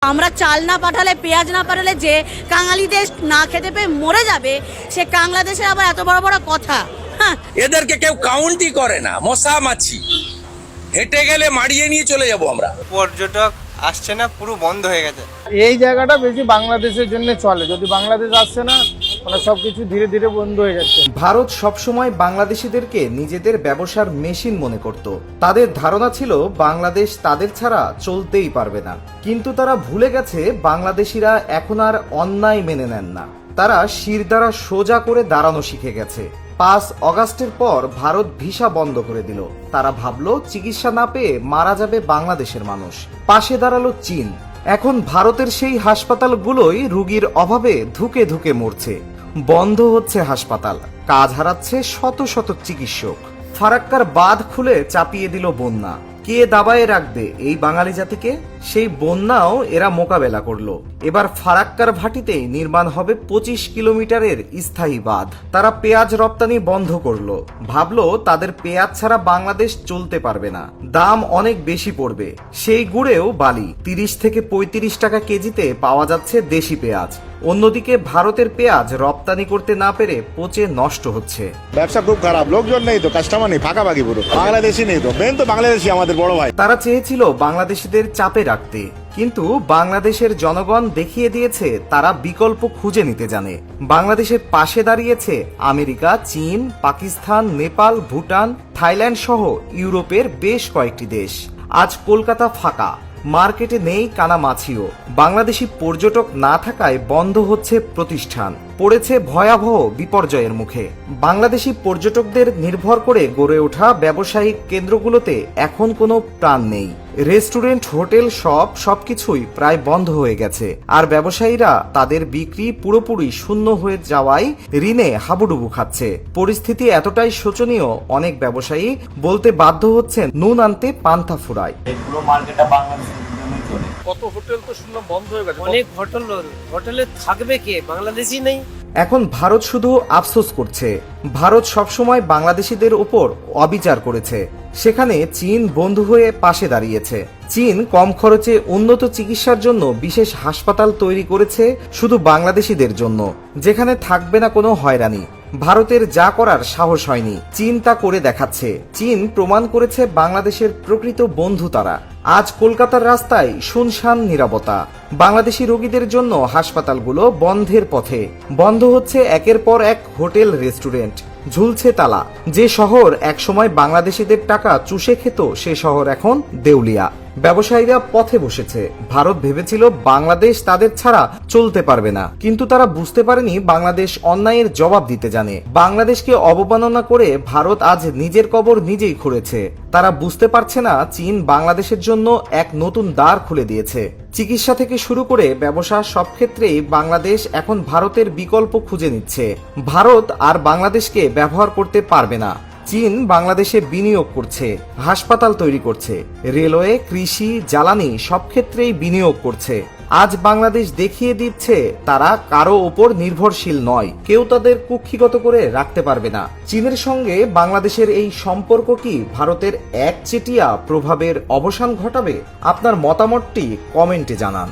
আমরা চাল না পাঠালে, পেঁয়াজ না পাঠালে যে কাঙালি দেশ না খেতে পেয়ে মরে যাবে, সে বাংলাদেশে আবার এত বড় বড় কথা। এদেরকে কেউ কাউন্টই করে না, মশা মাছি। হেঁটে গেলে মারিয়ে নিয়ে চলে যাব আমরা। পর্যটক আসছে না, পুরো বন্ধ হয়ে গেছে। এই জায়গাটা বেশি বাংলাদেশের জন্য চলে, যদি বাংলাদেশ আসছে না মানে সবকিছু ধীরে ধীরে বন্ধ হয়ে যাচ্ছে। ভারত সবসময় বাংলাদেশিদেরকে নিজেদের ব্যবসার মেশিন মনে করত। তাদের ধারণা ছিল বাংলাদেশ তাদের ছাড়া চলতেই পারবে না। কিন্তু তারা ভুলে গেছে বাংলাদেশিরা এখন আর অন্যায় মেনে নেন না, তারা শির দ্বারা সোজা করে দাঁড়ানো শিখে গেছে। 5 অগাস্টের পর ভারত ভিসা বন্ধ করে দিল। তারা ভাবলো চিকিৎসা না পেয়ে মারা যাবে বাংলাদেশের মানুষ। পাশে দাঁড়ালো চীন। এখন ভারতের সেই হাসপাতালগুলোই রোগীর অভাবে ধুকে ধুকে মরছে। বন্ধ হচ্ছে হাসপাতাল, কাজ হারাচ্ছে শত শত চিকিৎসক। ফারাক্কার বাঁধ খুলে চাপিয়ে দিল বন্যা। কে দাবায়ে রাখবে এই বাঙালি জাতিকে? সেই বন্যাও এরা মোকাবেলা করলো। এবার ফারাক্কার ভাটিতে নির্মাণ হবে 25 কিলোমিটারের স্থায়ী বাঁধ। তারা পেঁয়াজ রপ্তানি বন্ধ করলো, ভাবলো তাদের পেঁয়াজ ছাড়া বাংলাদেশ চলতে পারবে না, দাম অনেক বেশি পড়বে। সেই গুড়েও বালি, 30 থেকে 35 টাকা কেজিতে পাওয়া যাচ্ছে দেশি পেঁয়াজ। অন্যদিকে ভারতের পেঁয়াজ রপ্তানি করতে না পেরে পচে নষ্ট হচ্ছে। ব্যবসা খুব খারাপ, লোকজন নেই তো, কাস্টমার নেই, ফাঁকাফাঁকি পুরো। বাংলাদেশি নেই তো, মেন তো বাংলাদেশি আমাদের বড় ভাই। তারা চেয়েছিল বাংলাদেশিদের চাপে রাখতে, কিন্তু বাংলাদেশের জনগণ দেখিয়ে দিয়েছে তারা বিকল্প খুঁজে নিতে জানে। বাংলাদেশের পাশে দাঁড়িয়েছে আমেরিকা, চীন, পাকিস্তান, নেপাল, ভুটান, থাইল্যান্ড সহ ইউরোপের বেশ কয়েকটি দেশ। আজ কলকাতা ফাঁকা, মার্কেটে নেই কানামাছিও। বাংলাদেশি পর্যটক না থাকায় বন্ধ হচ্ছে প্রতিষ্ঠান, পড়েছে ভয়াবহ বিপর্যয়ের মুখে। বাংলাদেশি পর্যটকদের নির্ভর করে গড়ে ওঠা ব্যবসায়িক কেন্দ্রগুলোতে এখন কোনো প্রাণ নেই। রেস্টুরেন্ট, হোটেল, সবকিছুই প্রায় বন্ধ হয়ে গেছে। আর ব্যবসায়ীরা তাদের বিক্রি পুরোপুরি শূন্য হয়ে যাওয়ায় ঋণে হাবুডুবু খাচ্ছে। পরিস্থিতি এতটাই শোচনীয়, অনেক ব্যবসায়ী বলতে বাধ্য হচ্ছেন নুন আনতে পান্তা ফুরায়। কত হোটেল তো শুনলাম বন্ধ হয়ে গেছে। অনেক হোটেলে থাকবে কে? বাংলাদেশি নেই। এখন ভারত শুধু আফসোস করছে। ভারত সবসময় বাংলাদেশিদের উপর অবিচার করেছে। সেখানে চীন বন্ধু হয়ে পাশে দাঁড়িয়েছে। চীন কম খরচে উন্নত চিকিৎসার জন্য বিশেষ হাসপাতাল তৈরি করেছে শুধু বাংলাদেশিদের জন্য, যেখানে থাকবে না কোনো হয়রানি। ভারতের যা করার সাহস হয়নি, চীন তা করে দেখাচ্ছে। চীন প্রমাণ করেছে বাংলাদেশের প্রকৃত বন্ধু তারা। আজ কলকাতার রাস্তায় শুনশান নীরবতা। বাংলাদেশি রোগীদের জন্য হাসপাতালগুলো বন্ধের পথে। বন্ধ হচ্ছে একের পর এক হোটেল, রেস্টুরেন্ট, ঝুলছে তালা। যে শহর একসময় বাংলাদেশিদের টাকা চুষে খেত, সে শহর এখন দেউলিয়া। ব্যবসায়ীরা পথে বসেছে। ভারত ভেবেছিল বাংলাদেশ তাদের ছাড়া চলতে পারবে না, কিন্তু তারা বুঝতে পারেনি বাংলাদেশ অন্যায়ের জবাব দিতে জানে। বাংলাদেশকে অবমাননা করে ভারত আজ নিজের কবর নিজেই খুঁড়েছে। তারা বুঝতে পারছে না চীন বাংলাদেশের জন্য এক নতুন দ্বার খুলে দিয়েছে। চিকিৎসা থেকে শুরু করে ব্যবসা, সব ক্ষেত্রেই বাংলাদেশ এখন ভারতের বিকল্প খুঁজে নিচ্ছে। ভারত আর বাংলাদেশকে ব্যবহার করতে পারবে না। চীন বাংলাদেশে বিনিয়োগ করছে, হাসপাতাল তৈরি করছে, রেলওয়ে, কৃষি, জ্বালানি সব ক্ষেত্রেই বিনিয়োগ করছে। আজ বাংলাদেশ দেখিয়ে দিচ্ছে তারা কারো ওপর নির্ভরশীল নয়। কেউ তাদের কুক্ষিগত করে রাখতে পারবে না। চীনের সঙ্গে বাংলাদেশের এই সম্পর্ক কি ভারতের একচেটিয়া প্রভাবের অবসান ঘটাবে? আপনার মতামতটি কমেন্টে জানান।